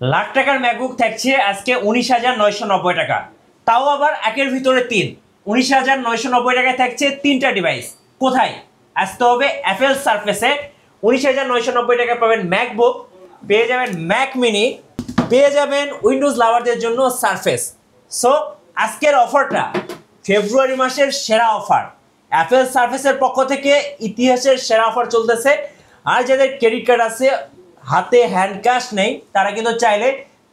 লাখ টাকার ম্যাকবুক থাকছে আজকে 19,990 টাকা, তাও আবার একের ভিতরে তিন। 19,990 টাকায় থাকছে তিনটা ডিভাইস। কোথায়? আসতে হবে অ্যাপেল সারফেসে। 19,990 টাকায় পাবেন ম্যাকবুক, পেয়ে যাবেন ম্যাক মিনি, পেয়ে যাবেন উইন্ডোজ লাভারদের জন্য সারফেস। সো আজকের অফারটা ফেব্রুয়ারি মাসের সেরা অফার। অ্যাপেল সারফেসের পক্ষ থেকে ইতিহাসের সেরা অফার চলতেছে। আর যাদের ক্রেডিট কার্ড আছে, হাতে হ্যান্ড ক্যাশ নেই, তারা কিন্তু চাইলে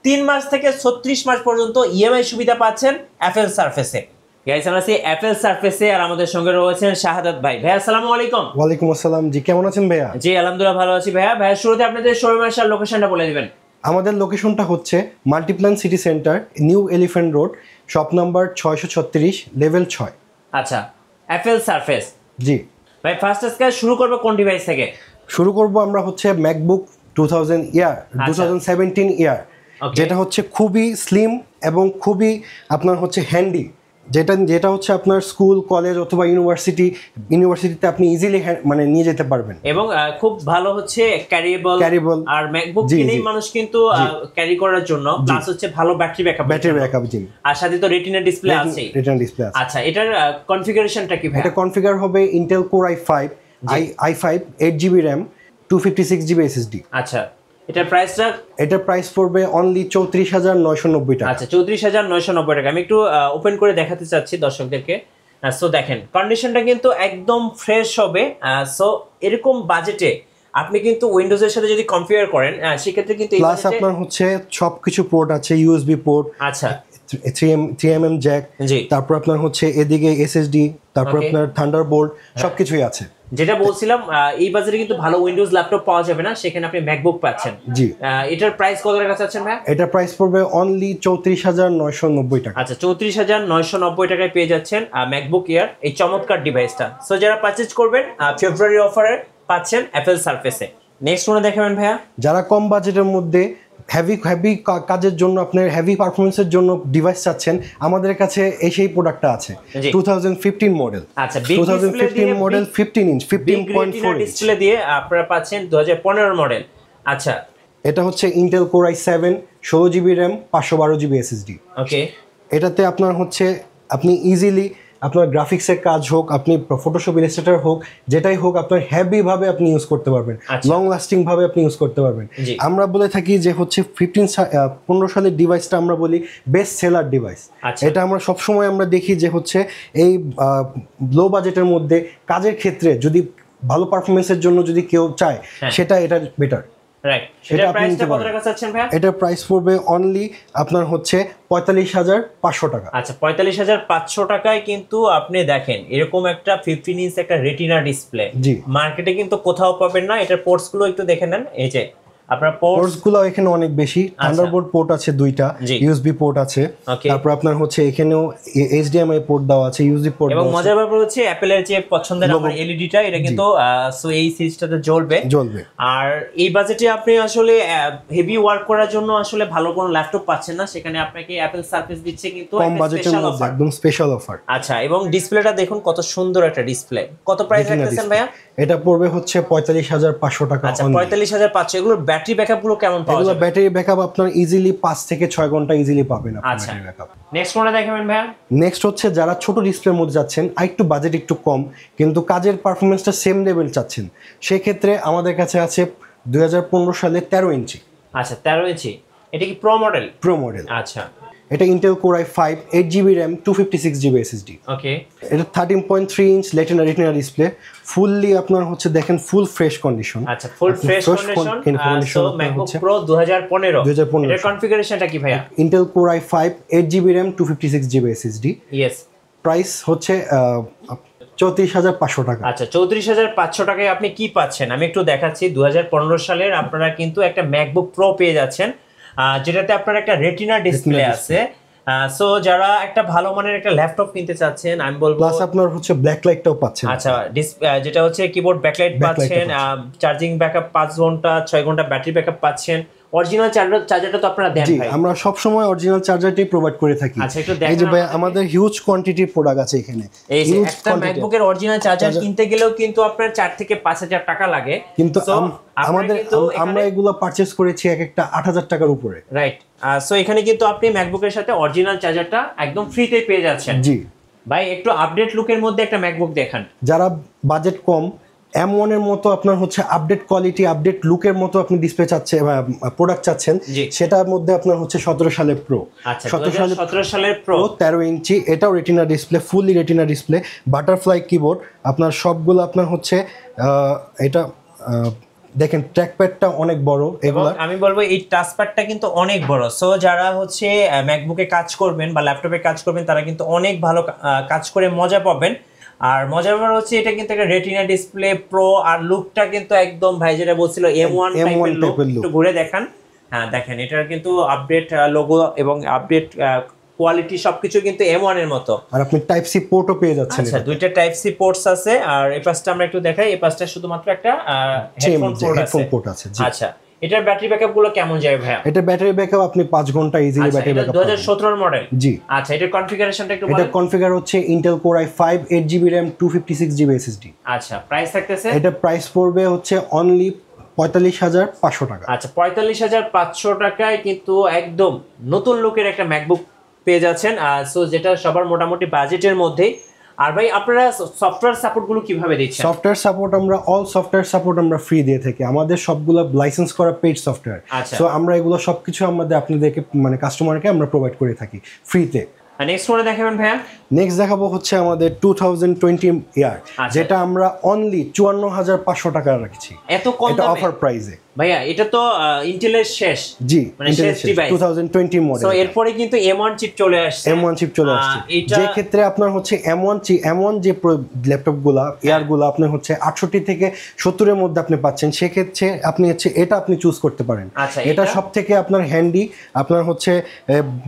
3 মাস থেকে 36 মাস পর্যন্ত ইএমআই সুবিধা পাচ্ছেন অ্যাপেল সারফেসে। গাইস, আমরা আছি অ্যাপেল সারফেসে, আর আমাদের সঙ্গে রয়েছেন শাহাদাত ভাই। ভাই আসসালামু আলাইকুম। ওয়ালাইকুম আসসালাম। জি, কেমন আছেন ভাইয়া? জি আলহামদুলিল্লাহ ভালো আছি ভাইয়া। ভাইয়া শুরুতে আপনাদের শোরুম আর লোকেশনটা বলে দিবেন। আমাদের লোকেশনটা হচ্ছে Multiplan city centre, new elephant road, shop number 636, level 6। আচ্ছা, অ্যাপেল সারফেস। জি ভাই, ফার্স্ট আজকে শুরু করব কোন ডিভাইস থেকে? শুরু করব আমরা হচ্ছে ম্যাকবুক 2017 ইয়ার, যেটা হচ্ছে খুবই স্লিম এবং খুবই আপনার হচ্ছে হ্যান্ডি, যেটা হচ্ছে আপনার স্কুল, কলেজ অথবা ইউনিভার্সিটিতে আপনি ইজিলি মানে নিয়ে যেতে পারবেন এবং খুব ভালো হচ্ছে ক্যারিয়েবল। আর ম্যাকবুক কিনেই মানুষ কিন্তু ক্যারি করার জন্য, প্লাস হচ্ছে ভালো ব্যাটারি ব্যাকআপ। জি, আর সাথে তো রেটিনা ডিসপ্লে আছে। আচ্ছা, এটার কনফিগারেশনটা কি ভাই? এটা কনফিগার হবে Intel Core i5 8GB RAM 256GB SSD। আচ্ছা, এটার প্রাইসটা? এটার প্রাইস পড়বে অনলি 34,990 টাকা। আচ্ছা, 34,990 টাকা। আমি একটু ওপেন করে দেখাতে চাচ্ছি দর্শকদেরকে। সো দেখেন, কন্ডিশনটা কিন্তু একদম ফ্রেশ হবে। সো এরকম বাজেটে আপনি কিন্তু উইন্ডোজের সাথে যদি কনফিগার করেন, সেক্ষেত্রে কিন্তু প্লাস আপনার হচ্ছে সবকিছু পোর্ট আছে, ইউএসবি পোর্ট, আচ্ছা 3mm জ্যাক, তারপর আপনার হচ্ছে এদিকে এসএসডি, তারপর আপনার থান্ডারবোল্ট, সবকিছুই আছে। যেটা বলছিলাম, এই বাজারে কিন্তু ভালো উইন্ডোজ ল্যাপটপ পাওয়া যাবে না, সেখানে আপনি ম্যাকবুক পাচ্ছেন। জি, এটার প্রাইস কত টাকা চাচ্ছেন ভাই? এটার প্রাইস পড়বে অনলি 34,990 টাকা। আচ্ছা, 34,990 টাকায় পেয়ে যাচ্ছেন ম্যাকবুক এয়ার, এই চমৎকার ডিভাইসটা। সো যারা পারচেজ করবেন ফেব্রুয়ারি অফারে পাচ্ছেন অ্যাপেল সারফেসে। নেক্সট কোনে দেখাবেন ভাইয়া? যারা কম বাজেটের মধ্যে হেভি কাজের জন্য, আপনার হেভি পারফরমেন্সের জন্য ডিভাইস চাচ্ছেন, আমাদের কাছে সেই প্রোডাক্টটা আছে। 2015 মডেল। আচ্ছা, 2015 মডেল 15 ইঞ্চ 15.4 ডিসপ্লে দিয়ে আপনারা পাচ্ছেন 2015 মডেল। আচ্ছা, এটা হচ্ছে Intel core i7 16GB RAM 512GB SSD। ওকে, এটাতে আপনার হচ্ছে আপনি ইজিলি আপনার গ্রাফিক্সের কাজ হোক, আপনি ফটোশপ, ইলাস্ট্রেটর হোক, যেটাই হোক, আপনার হেভি ভাবে আপনি ইউজ করতে পারবেন, লং লাস্টিং ভাবে আপনি ইউজ করতে পারবেন। আমরা বলে থাকি যে হচ্ছে 15 সালের ডিভাইসটা আমরা বলি বেস্ট সেলার ডিভাইস। এটা আমরা সবসময় আমরা দেখি যে হচ্ছে এই লো বাজেটের মধ্যে কাজের ক্ষেত্রে যদি ভালো পারফরমেন্সের জন্য যদি কেউ চায়, সেটা এটা বেটার। সেটা প্রাইসটা কত টাকা চাচ্ছেন ভাই? এটা প্রাইস পড়বে অনলি আপনার হচ্ছে 45,500 টাকা। আচ্ছা, 45,500 টাকায় কিন্তু আপনি দেখেন এরকম একটা 15 ইঞ্চ একটা রেটিনা ডিসপ্লে মার্কেটে কিন্তু কোথাও পাবেন না। এটার পোর্টস গুলো একটু দেখে নেন। এই যে আপনার পোর্টস গুলো এখানে অনেক বেশি, থান্ডারবোল্ট পোর্ট আছে 2টা, ইউএসবি পোর্ট আছে, তারপর আপনার হচ্ছে এখানেও এইচডিএমআই পোর্ট দেওয়া আছে, ইউএসবি পোর্ট। এবং মজার ব্যাপার হচ্ছে অ্যাপলের যে পছন্দের আমার এলইডিটা, এটা কিন্তু সো এই সিরিজটাতে জ্বলবে। আর এই বাজেটে আপনি আসলে হেভি ওয়ার্ক করার জন্য আসলে ভালো কোনো ল্যাপটপ পাচ্ছেন না, সেখানে আপনাকে অ্যাপেল সারফেস দিচ্ছে কিন্তু কম বাজেটের মধ্যে একদম স্পেশাল অফার। আচ্ছা, এবং ডিসপ্লেটা দেখুন কত সুন্দর একটা ডিসপ্লে। কত প্রাইস রাখতেছেন ভাইয়া? এটা পড়বে হচ্ছে 45,500 টাকা। আচ্ছা, 45,500। এগুলোর ব্যাটারি ব্যাকআপ গুলো কেমন পাওয়া যাবে? এগুলো ব্যাটারি ব্যাকআপ আপনার ইজিলি 5 থেকে 6 ঘন্টা ইজিলি পাবেন আপনি ব্যাটারি ব্যাকআপ। নেক্সট কোনটা দেখাবেন ভাইয়া? নেক্সট হচ্ছে যারা ছোট ডিসপ্লের মধ্যে যাচ্ছেন, একটু বাজেট একটু কম, কিন্তু কাজের পারফরমেন্সটা সেম লেভেল চাচ্ছেন, সেই ক্ষেত্রে আমাদের কাছে আছে 2015 সালে 13 ইঞ্চি। আচ্ছা, 13 ইঞ্চি। এটা কি প্রো মডেল? Pro model. আচ্ছা, এটা Intel Core i5 8GB RAM 256GB SSD। ওকে, এটা 13.3 ইঞ্চ রেটিনা ডিসপ্লে, ফুললি আপনার হচ্ছে দেখেন ফুল ফ্রেশ কন্ডিশন। আচ্ছা, full fresh condition. So MacBook Pro 2015 এর কনফিগারেশনটা কি ভাইয়া? Intel Core i5 8GB RAM 256GB SSD। Yes. Price হচ্ছে 34,500 টাকা। আচ্ছা, 34,500 টাকায় আপনি কি পাচ্ছেন আমি একটু দেখাচ্ছি। 2015 সালের আপনারা কিন্তু একটা ম্যাকবুক প্রো পেয়ে যাচ্ছেন, যেটাতে আপনার একটা রেটিনা ডিসপ্লে আছে। সো যারা একটা ভালো মানের একটা ল্যাপটপ কিনতে চাচ্ছেন, আমি বলবো প্লাস আপনার হচ্ছে ব্ল্যাক লাইটটাও পাচ্ছেন। আচ্ছা, যেটা হচ্ছে কিবোর্ড ব্যাকলাইট পাচ্ছেন, চার্জিং ব্যাকআপ 5 ঘন্টা 6 ঘন্টা ব্যাটারি ব্যাকআপ পাচ্ছেন, অরিজিনাল চার্জারটা তো আপনারা দেন ভাই? আমরা সব সময় অরিজিনাল চার্জারটাই প্রোভাইড করে থাকি। আচ্ছা, একটু এই যে ভাই আমাদের হিউজ কোয়ান্টিটির প্রোডাক্ট আছে এখানে। এই যে একটা ম্যাকবুকের অরিজিনাল চার্জার কিনতে গেলেও কিন্তু আপনার 4 থেকে 5000 টাকা লাগে, কিন্তু আমরা এগুলো পারচেজ করেছি এক একটা 8000 টাকার উপরে, রাইট? সো এখানে কিন্তু আপনি ম্যাকবুকের সাথে অরিজিনাল চার্জারটা একদম ফ্রিতে পেয়ে যাচ্ছেন। জি ভাই, একটু আপডেট লুকের মধ্যে একটা ম্যাকবুক দেখান। যারা বাজেট কম, M1 এর মতো আপনার হচ্ছে আপডেট কোয়ালিটি, আপডেট লুকের মতো আপনি ডিসপ্লে চাচ্ছেন, প্রোডাক্ট চাচ্ছেন, সেটার মধ্যে আপনার হচ্ছে 17 সালের প্রো। আচ্ছা, 17 সালের প্রো 13 ইঞ্চি, এটাও retina display, fully retina display, butterfly keyboard, আপনার সবগুলো আপনার হচ্ছে এটা দেখেন ট্র্যাকপ্যাডটা অনেক বড়, এগুলো আমি বলবো এই টাচপ্যাডটা কিন্তু অনেক বড়। সো যারা হচ্ছে ম্যাকবুকে কাজ করবেন বা ল্যাপটপে কাজ করবেন তারা কিন্তু অনেক ভালো কাজ করে মজা পাবেন। আর মজার ব্যাপার হচ্ছে এটা কিন্তু একটা রেটিনা ডিসপ্লে প্রো, আর লুকটা কিন্তু একদম ভাই যেটা বলছিল M1 টাইপের লুক। একটু ঘুরে দেখান। হ্যাঁ দেখেন, এটার কিন্তু আপডেট লোগো এবং আপডেট কোয়ালিটি সবকিছু কিন্তু M1 এর মতো। আর আপনি টাইপ সি পোর্টও পেয়ে যাচ্ছেন। আচ্ছা, দুইটা টাইপ সি পোর্টস আছে। আর এই পাশটা আমরা একটু দেখাই, এই পাশটা শুধুমাত্র একটা হেডফোন পোর্ট আছে। আচ্ছা, এটার ব্যাটারি ব্যাকআপ গুলো কেমন যায় ভাই? এটা ব্যাটারি ব্যাকআপ আপনি 5 ঘন্টা ইজিলি ব্যাটারি ব্যাকআপ। 2017 মডেল। জি। আচ্ছা, এটার কনফিগারেশনটা একটু বলেন। এটা কনফিগার হচ্ছে Intel Core i5 8GB RAM 256GB SSD। আচ্ছা, প্রাইস থাকতেছে? এটা প্রাইস পড়বে হচ্ছে অনলি 45,500 টাকা। আচ্ছা, 45,500 টাকায় কিন্তু একদম নতুন লুকের একটা ম্যাকবুক পেয়ে যাচ্ছেন। সো যেটা সবার মোটামুটি বাজেটের মধ্যেই। আর ভাই আপনারা সফটওয়্যার সাপোর্ট গুলো কিভাবে দিচ্ছেন? সফটওয়্যার সাপোর্ট আমরা অল সফটওয়্যার সাপোর্ট আমরা ফ্রি দিয়ে থাকি। আমাদের সবগুলো লাইসেন্স করা পেইড সফটওয়্যার। সো আমরা এগুলো সবকিছু আমাদের আপনাদেরকে মানে কাস্টমারকে আমরা প্রোভাইড করে থাকি ফ্রিতে। নেক্সট কোনটা দেখাবেন ভাইয়া? নেক্সট দেখাবো হচ্ছে আমাদের 2020 ইয়ার, যেটা আমরা অনলি 54,500 টাকা রাখছি। এত কম? এটা অফার প্রাইসে ভাইয়া। এটা তো ইন্টেলের শেষ। জি, মানে শেষ ডিভাইস 2020 মডেল। সো এরপরে কিন্তু M1 চিপ চলে আসছে। M1 চিপ চলে আসছে, যে ক্ষেত্রে আপনার হচ্ছে M1 যে ল্যাপটপগুলা এয়ারগুলো আপনার হচ্ছে 68 থেকে 70 এর মধ্যে আপনি পাচ্ছেন। সেক্ষেত্রে আপনি হচ্ছে এটা আপনি চুজ করতে পারেন। এটা সব থেকে আপনার হ্যান্ডি। আপনার হচ্ছে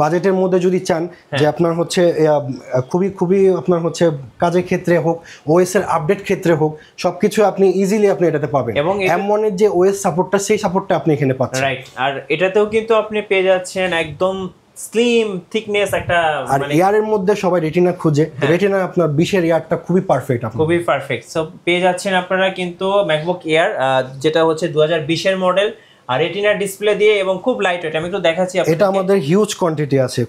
বাজেটের মধ্যে যদি চান যে আপনার হচ্ছে খুবই আপনার হচ্ছে কাজের ক্ষেত্রে হোক, ওএস এর আপডেট ক্ষেত্রে হোক, সবকিছু আপনি ইজিলি আপনি এটাতে পাবেন। এবং M1 এর যে ওএস সাপোর্টটা, সেই সাপোর্টটা আপনি এখানে পাচ্ছেন, রাইট? আর এটাতেও কিন্তু আপনি পেয়ে যাচ্ছেন একদম স্লিম থিকনেস একটা। আর এয়ারের মধ্যে সবাই রেটিনা খুঁজে, রেটিনা আপনার 20 এর এয়ারটা খুবই পারফেক্ট, খুবই পারফেক্ট। সো পেয়ে যাচ্ছেন আপনারা কিন্তু ম্যাকবুক এয়ার, যেটা হচ্ছে 2020 এর মডেল, আর রেটিনা ডিসপ্লে দিয়ে এবং খুব লাইট ওয়েট। আমি একটু দেখাচ্ছি আপনাদের। এটা আমাদের হিউজ কোয়ান্টিটি আছে,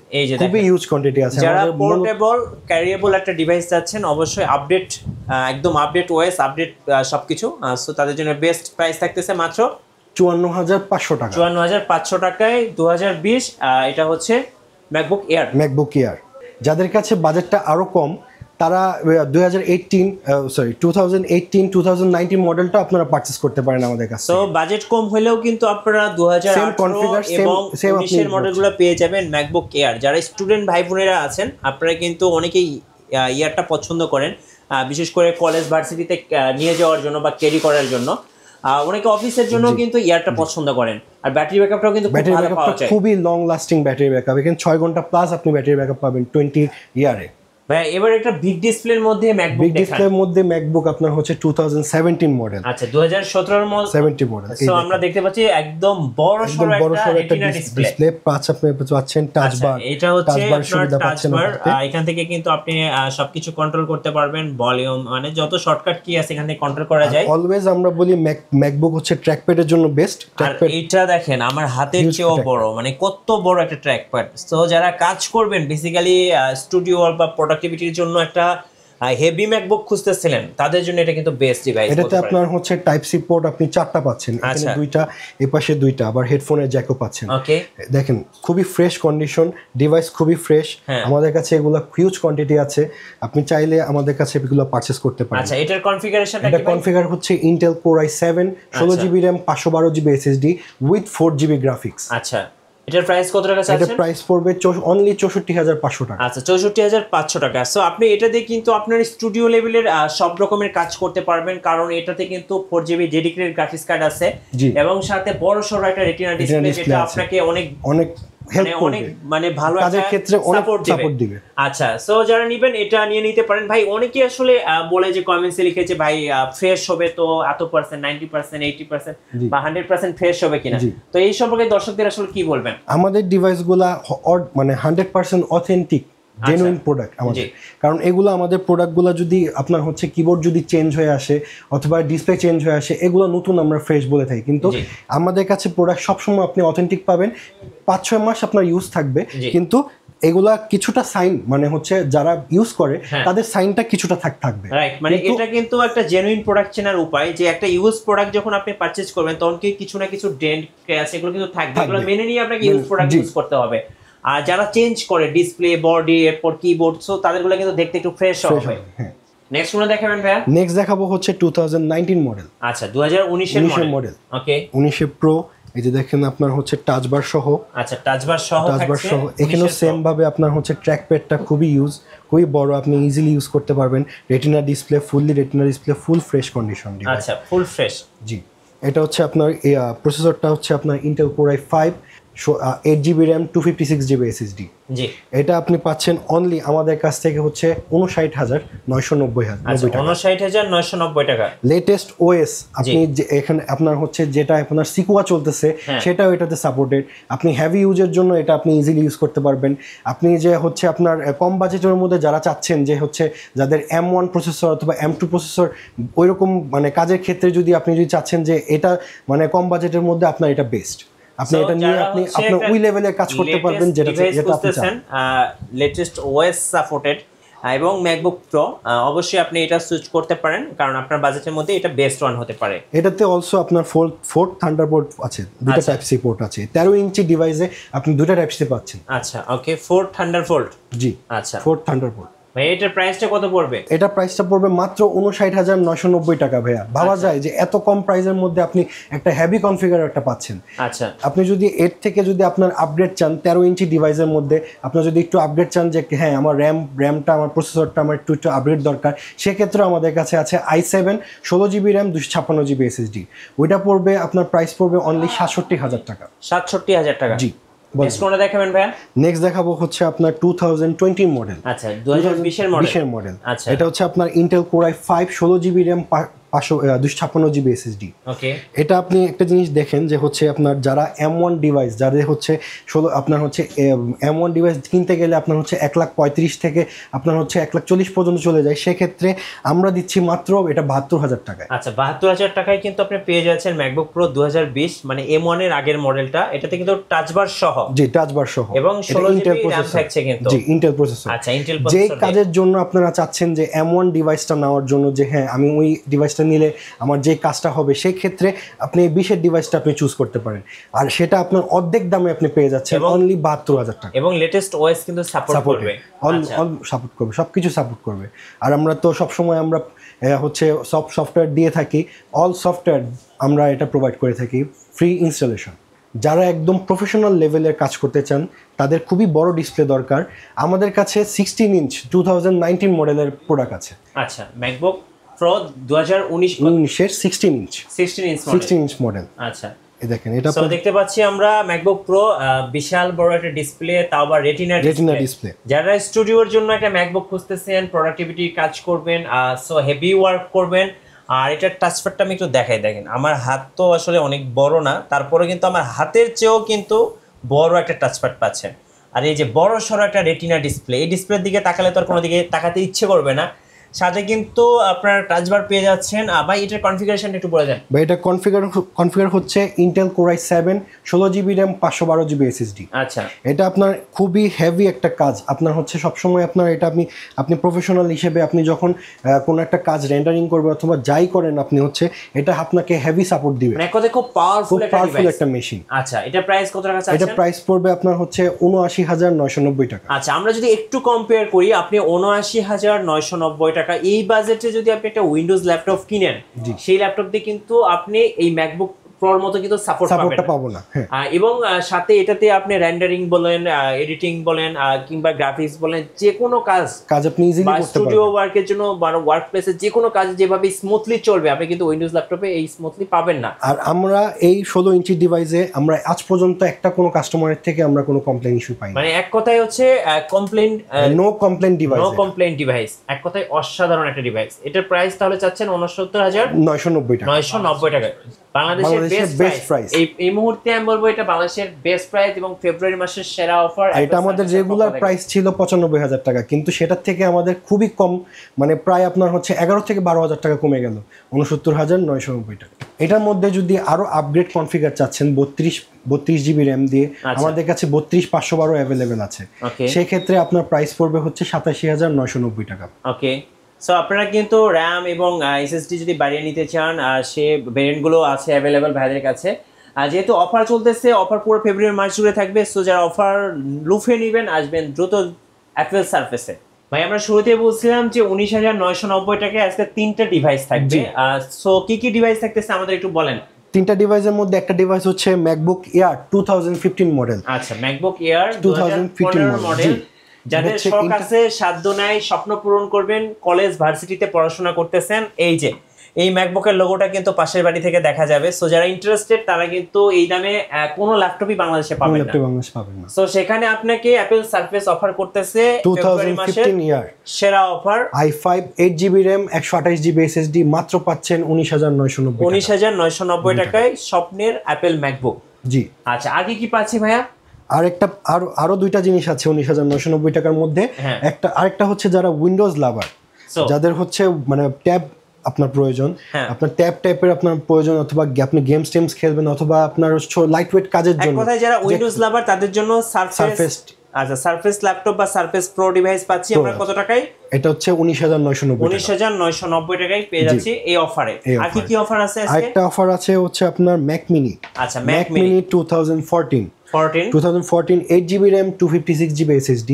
খুবই হিউজ কোয়ান্টিটি আছে। যারা পোর্টেবল ক্যারিয়েবল একটা ডিভাইস চাচ্ছেন, অবশ্যই আপডেট, একদম আপডেট ওএস, আপডেট সবকিছু, সো তাদের জন্য বেস্ট প্রাইস থাকতেছে মাত্র 54,500 টাকা। 54,500 টাকায় 2020 এটা হচ্ছে ম্যাকবুক এয়ার। যাদের কাছে বাজেটটা আরো কম, তারা 2019 মডেলটা আপনারা পারচেজ করতে পারেন আমাদের কাছে। তো বাজেট কম হলেও কিন্তু আপনারা 2018 এবং 19 এর মডেলগুলো পেয়ে যাবেন ম্যাকবুক এয়ার। যারা স্টুডেন্ট ভাই বোনেরা আছেন, আপনারা কিন্তু অনেকেই ইয়ারটা পছন্দ করেন, বিশেষ করে কলেজ ভার্সিটিতে নিয়ে যাওয়ার জন্য বা ক্যারি করার জন্য। অনেকে অফিসের জন্য কিন্তু ইয়ারটা পছন্দ করেন। আর ব্যাটারি ব্যাকআপটাও কিন্তু খুব ভালো পাওয়া যায়, খুবই লং লাস্টিং ব্যাটারি ব্যাকআপ। এখানে 6 ঘন্টা প্লাস আপনি ব্যাটারি ব্যাকআপ পাবেন 20 ইয়ারে। ভাই এবার একটা বিগ ডিসপ্লের মধ্যে ম্যাকবুক দেখান। বিগ ডিসপ্লের মধ্যে ম্যাকবুক আপনার হচ্ছে 2017 মডেল। আচ্ছা, 2017 মডেল 70 মডেল। সো আমরা দেখতে পাচ্ছি একদম বড় সরো একটা ডিসপ্লে পাঁচ আপনি পাচ্ছেন, টাচ বার। এটা হচ্ছে আপনার টাচ বার। এখান থেকে কিন্তু আপনি সবকিছু কন্ট্রোল করতে পারবেন, ভলিউম, মানে যত শর্টকাট কি আছে এখান থেকে কন্ট্রোল করা যায়। অলওয়েজ আমরা বলি ম্যাকবুক হচ্ছে ট্র্যাকপ্যাডের জন্য বেস্ট। আর এটা দেখেন আমার হাতের চেয়েও বড়, মানে কত বড় একটা ট্র্যাকপ্যাড। সো যারা কাজ করবেন বেসিক্যালি স্টুডিও বা প্রোডাক্টিভিটির জন্য একটা হেভি ম্যাকবুক খুঁজতেছিলেন, তাদের জন্য এটা কিন্তু বেস্ট ডিভাইস। এটাতে আপনার হচ্ছে টাইপ সি পোর্ট আপনি 4টা পাচ্ছেন, এখানে 2টা, এই পাশে 2টা, আবার হেডফোনের জ্যাকও পাচ্ছেন। ওকে, দেখেন খুবই ফ্রেশ কন্ডিশন, ডিভাইস খুবই ফ্রেশ। আমাদের কাছে এগুলো হিউজ কোয়ান্টিটি আছে, আপনি চাইলে আমাদের কাছে এগুলো পারচেজ করতে পারেন। আচ্ছা, এটার কনফিগারেশনটা কি? এটা কনফিগার হচ্ছে Intel Core i7 16GB RAM 512GB SSD with 4GB graphics. আচ্ছা, এটার প্রাইস কত টাকা চাচ্ছেন? এটা প্রাইস পড়বে অনলি 64,500 টাকা। আচ্ছা, 64,500 টাকা। সো আপনি এটা দিয়ে কিন্তু আপনার স্টুডিও লেভেলের সব রকমের কাজ করতে পারবেন, কারণ এটাতে কিন্তু 4GB ডেডিকেটেড গ্রাফিক্স কার্ড আছে এবং সাথে বড় সরো একটা রেটিনা ডিসপ্লে, যেটা আপনাকে অনেক হেল্প করবে, অনেক মানে ভালো কাজের ক্ষেত্রে অনেক সাপোর্ট দিবে। আচ্ছা, সো যারা নেবেন এটা নিয়ে নিতে পারেন ভাই। অনেকে আসলে বলে যে কমেন্টসে লিখেছে ভাই ফ্রেশ হবে তো এত পার্সেন্ট, 90%, 80% বা 100% ফ্রেশ হবে কিনা, তো এই সম্পর্কে দর্শকদের আসলে কি বলবেন? আমাদের ডিভাইসগুলা মানে 100% অথেন্টিক জেনুইন প্রোডাক্ট আমাদের, কারণ এগুলো আমাদের প্রোডাক্টগুলো যদি আপনার হচ্ছে কিবোর্ড যদি চেঞ্জ হয়ে আসে অথবা ডিসপ্লে চেঞ্জ হয়ে আসে, এগুলো নতুন আমরা ফ্রেশ বলে থাকি, কিন্তু আমাদের কাছে প্রোডাক্ট সবসময় আপনি অথেন্টিক পাবেন। 5-6 মাস আপনার ইউজ থাকবে, কিন্তু এগুলা কিছুটা সাইন মানে হচ্ছে যারা ইউজ করে তাদের সাইনটা কিছুটা থাকবে, রাইট। মানে এটা কিন্তু একটা জেনুইন প্রোডাক্ট চেনার উপায়, যে একটা ইউজ প্রোডাক্ট যখন আপনি পারচেজ করবেন তখন কি কিছু না কিছু ডেন্ট ক্র্যাশ এগুলো কিন্তু থাকবে, এগুলো মেনে নিয়ে আপনাকে ইউজ প্রোডাক্ট ইউজ করতে হবে। আর যারা চেঞ্জ করে ডিসপ্লে, বডি, এরপর কিবোর্ড, সো তাদেরগুলো কিন্তু দেখতে একটু ফ্রেশ হবে। নেক্সট কোন দেখাবেন ভাইয়া? নেক্সট দেখাবো হচ্ছে 2019 মডেল। আচ্ছা, 2019 এর মডেল। ওকে, 19 প্রো। এই যে দেখেন আপনার হচ্ছে টাচ বার সহ। আচ্ছা, টাচ বার সহ থাকছে। এখানেও সেম ভাবে আপনার হচ্ছে ট্র্যাক প্যাডটা খুবই বড়, আপনি ইজিলি ইউজ করতে পারবেন। রেটিনা ডিসপ্লে, ফুল ফ্রেশ কন্ডিশন। আচ্ছা, ফুল ফ্রেশ। জি, এটা হচ্ছে আপনার প্রসেসরটা হচ্ছে আপনার Intel Core i5, 8GB RAM, 256GB SSD। জি, এটা আপনি পাচ্ছেন অনলি আমাদের কাছ থেকে হচ্ছে 59,990 টাকা। লেটেস্ট ওএস আপনি এখানে আপনার হচ্ছে যেটা আপনার সিকুয়া চলতেছে সেটাও এটাতে সাপোর্টেড। আপনি হেভি ইউজের জন্য এটা আপনি ইজিলি ইউজ করতে পারবেন। আপনি যে হচ্ছে আপনার কম বাজেটের মধ্যে যারা চাচ্ছেন যে হচ্ছে যাদের M1 প্রসেসর অথবা M2 প্রসেসর ওইরকম মানে কাজের ক্ষেত্রে আপনি যদি চাচ্ছেন যে এটা মানে কম বাজেটের মধ্যে আপনার এটা বেস্ট, আপনি এটা নিয়ে আপনি আপনার ওই লেভেলে কাজ করতে পারবেন যেটা আপনি চান। লেটেস্ট ওএস সাপোর্টেড এবং ম্যাকবুক প্রো অবশ্যই আপনি এটা সুইচ করতে পারেন, কারণ আপনার বাজেটের মধ্যে এটা বেস্ট ওয়ান হতে পারে। এটাতে অলসো আপনার 4 থান্ডারবোল্ট আছে, দুটো টাইপ সি পোর্ট আছে। 13 ইঞ্চি ডিভাইসে আপনি দুটো টাইপ সি পাচ্ছেন। আচ্ছা, ওকে, 4 থান্ডারবোল্ট। জি, আচ্ছা, 4 থান্ডারবোল্ট। ভাই এটার প্রাইসটা কত পড়বে? এটা প্রাইসটা পড়বে মাত্র 59,990 টাকা। ভাইয়া ভাবা যায় যে এত কম প্রাইসের মধ্যে আপনি একটা হেভি কনফিগার একটা পাচ্ছেন। আচ্ছা, আপনি যদি এর থেকে যদি আপনার আপডেট চান 13 ইঞ্চি ডিভাইসের মধ্যে, আপনার যদি একটু আপডেট চান যে হ্যাঁ আমার র্যামটা আমার প্রসেসরটা আমার একটু আপডেট দরকার, সেক্ষেত্রে আমাদের কাছে আছে i7 16GB RAM 256GB SSD। ওইটা পড়বে আপনার প্রাইস পড়বে অনলি 67,000 টাকা। 67,000 টাকা। জি, নেক্সট কোনটা দেখাবেন ভাইয়া? নেক্সট দেখাবো হচ্ছে আপনার 2020 মডেল। আচ্ছা, 2020 এর মডেল। আচ্ছা, এটা হচ্ছে আপনার Intel Core i5 16GB RAM 256GB SSD। ওকে, এটা আপনি একটা জিনিস দেখেন যে হচ্ছে আপনার যারা M1 ডিভাইস যাদের হচ্ছে আপনার হচ্ছে M1 ডিভাইস কিনতে গেলে আপনার হচ্ছে 1,35,000 থেকে আপনার হচ্ছে 1,40,000 পর্যন্ত চলে যায়, সেক্ষেত্রে আমরা দিচ্ছি মাত্র এটা 72,000 টাকায়। আচ্ছা, 72,000 টাকায় কিন্তু আপনি পেয়ে যাচ্ছেন ম্যাকবুক প্রো 2020 মানে M1 এর আগের মডেলটা। এটাতে কিন্তু টাচ বার সহ। জি, টাচ বার সহ এবং 16GB RAM থাকছে কিন্তু। জি, ইন্টেল প্রসেসর। আচ্ছা, ইন্টেল যে প্রসেসর। কাজের জন্য আপনারা চাচ্ছেন যে M1 ডিভাইসটা নেওয়ার জন্য যে হ্যাঁ আমি ওই ডিভাইসটা নিলে আমার যে কাজটা হবে, সেই ক্ষেত্রে আপনি 20 ডিভাইসটা আপনি চুজ করতে পারেন, আর সেটা আপনার অর্ধেক দামে আপনি পেয়ে যাচ্ছেন অনলি 72,000 টাকা। এবং লেটেস্ট ওএস কিন্তু সাপোর্ট করবে, সাপোর্ট করবে, সবকিছু সাপোর্ট করবে। আর আমরা তো সবসময় আমরা হচ্ছে সব সফটওয়্যার দিয়ে থাকি, অল সফটওয়্যার আমরা এটা প্রোভাইড করে থাকি ফ্রি ইনস্টলেশন। যারা একদম প্রফেশনাল লেভেলের কাজ করতে চান তাদের খুবই বড় ডিসপ্লে দরকার, আমাদের কাছে 16 ইঞ্চ 2019 মডেলের প্রোডাক্ট আছে। আচ্ছা, ম্যাকবুক প্রো 2019 এর 16 ইঞ্চ মডেল। আচ্ছা, এই দেখেন এটা তো দেখতে পাচ্ছি আমরা ম্যাকবুক প্রো বিশাল বড় একটা ডিসপ্লে, তাও আবার রেটিনা ডিসপ্লে। যারা স্টুডিওর জন্য একটা ম্যাকবুক খুঁজতেছেন, প্রোডাক্টিভিটি কাজ করবেন, সো হেভি ওয়ার্ক করবেন, আর এটার টাচপ্যাডটা আমি একটু দেখেন। আমার হাত তো আসলে অনেক বড় না, তারপরে কিন্তু আমার হাতের চেয়েও কিন্তু বড় একটা টাচপ্যাড পাচ্ছেন। আর এই যে বড় সড়ো একটা রেটিনা ডিসপ্লে, এই ডিসপ্লের দিকে তাকালে তো আর কোনো দিকে তাকাতে ইচ্ছে করবে না। সাথে কিন্তু আপনার টাচবার পেয়ে যাচ্ছেন। ভাই এটার কনফিগারেশনটা একটু বলে দেন। ভাই এটা কনফিগার হচ্ছে Intel core i7 16GB RAM 512GB SSD। আচ্ছা, এটা আপনার খুবই হেভি একটা কাজ। আপনার হচ্ছে সবসময় আপনার এটা আপনি প্রফেশনাল হিসেবে আপনি যখন কোনো একটা কাজ রেন্ডারিং করবে অথবা যাই করেন, আপনি হচ্ছে এটা আপনাকে হেভি সাপোর্ট দিবে। মানে কথা খুব পাওয়ারফুল একটা মেশিন। আচ্ছা, এটা প্রাইস কত টাকা চাচ্ছেন? এটা প্রাইস পড়বে আপনার হচ্ছে 79,990 টাকা। আচ্ছা, আমরা যদি একটু কম্পেয়ার করি, আপনি 79,990 টাকা এই বাজেটে যদি আপনি একটা উইন্ডোজ ল্যাপটপ কিনেন, সেই ল্যাপটপ দিয়ে কিন্তু আপনি এই ম্যাকবুক প্রোর মতো কিন্তু সাপোর্টটা পাবো না। এবং সাথে এটাতে আপনি রেন্ডারিং বলেন, এডিটিং বলেন, কিংবা গ্রাফিক্স বলেন, যে কোনো কাজ আপনি ইজিলি করতে পারবেন। স্টুডিও ওয়ার্কের জন্য বা ওয়ার্ক প্লেসে যে কোনো কাজ যেভাবে স্মুথলি চলবে, আপনি কিন্তু উইন্ডোজ ল্যাপটপে এই স্মুথলি পাবেন না। আর আমরা এই 16 ইঞ্চি ডিভাইসে আমরা আজ পর্যন্ত একটা কোনো কাস্টমারের থেকে আমরা কোনো কমপ্লেইন ইস্যু পাইনি। মানে এক কথায় হচ্ছে নো কমপ্লেইন ডিভাইস, এক কথায় অসাধারণ একটা ডিভাইস। এটার প্রাইস তাহলে চাচ্ছেন 69,990 টাকা। 990 টাকা, বাংলাদেশের বেস্ট প্রাইস। এই মুহূর্তে আমি বলবো এটা বাংলাদেশের বেস্ট প্রাইস এবং ফেব্রুয়ারি মাসের সেরা অফার। এটা আমাদের রেগুলার প্রাইস ছিল 95,000 টাকা, কিন্তু সেটার থেকে আমাদের খুবই কম, মানে প্রায় আপনার হচ্ছে 11 থেকে 12,000 টাকা কমে গেল, 69,990 টাকা। এটার মধ্যে যদি আরো আপগ্রেড কনফিগার চাচ্ছেন 32 জিবি র্যাম দিয়ে, আমাদের কাছে 32,512 অ্যাভেলেবেল আছে। সেই ক্ষেত্রে আপনার প্রাইস পড়বে হচ্ছে 87,990 টাকা। ওকে, সো আপনারা কিন্তু র্যাম এবং এসএসডি যদি বাড়িয়ে নিতে চান, সে ভেরিয়েন্টগুলো আছে অ্যাভেলেবেল ভাইদের কাছে। যেহেতু অফার চলতেছে, অফার পুরো ফেব্রুয়ারি মাস জুড়ে থাকবে, সো যারা অফার লুফে নেবেন আসবেন দ্রুত অ্যাপেল সারফেসে। ভাই আমরা শুরুতে বলছিলাম যে 19,990 টাকায় আজকে 3টা ডিভাইস থাকবে। সো কি ডিভাইস থাকতেছে আমাদের একটু বলেন। 3টা ডিভাইসের মধ্যে একটা ডিভাইস হচ্ছে ম্যাকবুক এয়ার 2015 মডেল। আচ্ছা, ম্যাকবুক এয়ার 2015 মডেল। যাদের শখ আছে, সাধ্য নাই, স্বপ্ন পূরণ করবেন, কলেজ ভার্সিটিতে পড়াশোনা করতেছেন, এই যে এই ম্যাকবুকের লোগোটা কিন্তু পাশের বাড়ি থেকে দেখা যাবে। সো যারা ইন্টারেস্টেড তারা কিন্তু এই দামে কোনো ল্যাপটপই বাংলাদেশে পাবেন না। সো সেখানে আপনাকে অ্যাপেল সারফেস অফার করতেছে 2015 ইয়ার সেরা offer. i5 8GB RAM 128GB SSD মাত্র পাচ্ছেন 19,990 টাকায় স্বপ্নের অ্যাপেল ম্যাকবুক। জি আচ্ছা, আগে কি পাচ্ছি ভাইয়া? আরো দুইটা জিনিস আছে 19,990 টাকার মধ্যে। আরেকটা হচ্ছে যারা উইন্ডোজ লাভার, যাদের হচ্ছে মানে ট্যাব আপনার প্রয়োজন, আপনার ট্যাব টাইপের আপনার প্রয়োজন, অথবা আপনি গেমস টেমস খেলবেন, অথবা আপনার লাইট ওয়েট কাজের জন্য, কথায় যারা উইন্ডোজ লাভার তাদের জন্য সারফেস। আচ্ছা, সারফেস ল্যাপটপ বা সারফেস প্রো ডিভাইস পাচ্ছি আমরা কত টাকায়? এটা হচ্ছে 19,990 টাকায় পেয়ে যাচ্ছি এই অফারে। আর কি অফার আছে আজকে? একটা অফার আছে হচ্ছে আপনার ম্যাক মিনি। আচ্ছা, Mac mini 2014 8GB RAM 256GB SSD।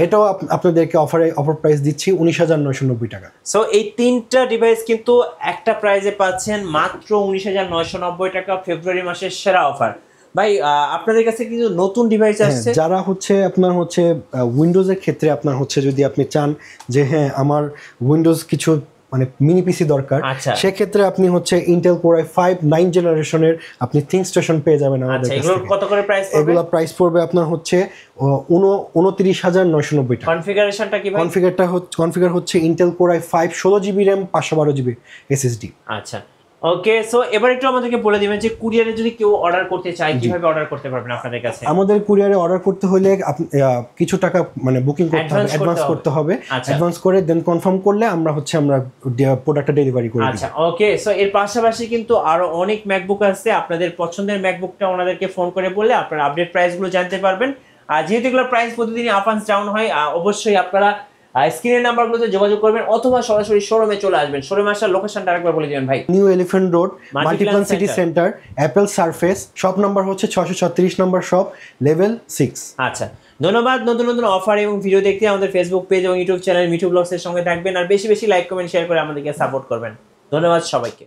এটাও আপনাদেরকে অফার প্রাইস দিচ্ছি 19,990 টাকা। সো এই 3টা ডিভাইস কিন্তু একটা প্রাইসে পাচ্ছেন মাত্র 19,990 টাকা, ফেব্রুয়ারি মাসের সেরা অফার। ভাই আপনাদের কাছে কিছু নতুন ডিভাইস আসছে, যারা হচ্ছে আপনার হচ্ছে উইন্ডোজের ক্ষেত্রে আপনার হচ্ছে যদি আপনি চান যে হ্যাঁ আমার উইন্ডোজ কিছু মানে মিনি পিসি দরকার, সেক্ষেত্রে আপনি হচ্ছে ইন্টেল কোর i5 9 জেনারেশনের আপনি থিংস্টেশন পেয়ে যাবেন আমাদের কাছে। এগুলো কত করে প্রাইস পড়বে? এগুলো প্রাইস পড়বে আপনার হচ্ছে 29,990 টাকা। কনফিগারেশনটা কি ভাই? কনফিগার হচ্ছে Intel Core i5 16GB RAM 512GB SSD। আচ্ছা, ওকে। সো এবার একটু আমাদেরকে বলে দিবেন যে কুরিয়ারে যদি কেউ অর্ডার করতে চায় কিভাবে অর্ডার করতে পারবেন আপনাদের কাছে? আমাদের কুরিয়ারে অর্ডার করতে হলে কিছু টাকা মানে বুকিং করতে হবে, অ্যাডভান্স করতে হবে। অ্যাডভান্স করে দেন কনফার্ম করলে আমরা প্রোডাক্টটা ডেলিভারি করে দিই। আচ্ছা, ওকে। সো এর পাশাপাশি কিন্তু আরো অনেক ম্যাকবুক আছে, আপনাদের পছন্দের ম্যাকবুকটা ওনাদেরকে ফোন করে বললে আপনারা আপডেট প্রাইসগুলো জানতে পারবেন। আর যেহেতু এগুলোর প্রাইস প্রতিদিনই আপ অ্যান্ড ডাউন হয়, অবশ্যই আপনারা স্ক্রিনের নাম্বারগুলোতে যোগাযোগ করবেন অথবা সরাসরি শোরুমে চলে আসবেন। শোরুমে আসার লোকেশনটা আরেকবার বলে দিবেন ভাই। New elephant road, Multiplan city centre, Apple surface, shop number হচ্ছে 636 নম্বর শপ, লেভেল 6। আচ্ছা, ধন্যবাদ। নতুন নতুন অফার এবং ভিডিও দেখতে আমাদের ফেসবুক পেজ এবং ইউটিউব চ্যানেল মিঠু ব্লগস এর সঙ্গে থাকবেন, আর বেশি বেশি লাইক কমেন্ট শেয়ার করে আমাদেরকে সাপোর্ট করবেন। ধন্যবাদ সবাইকে।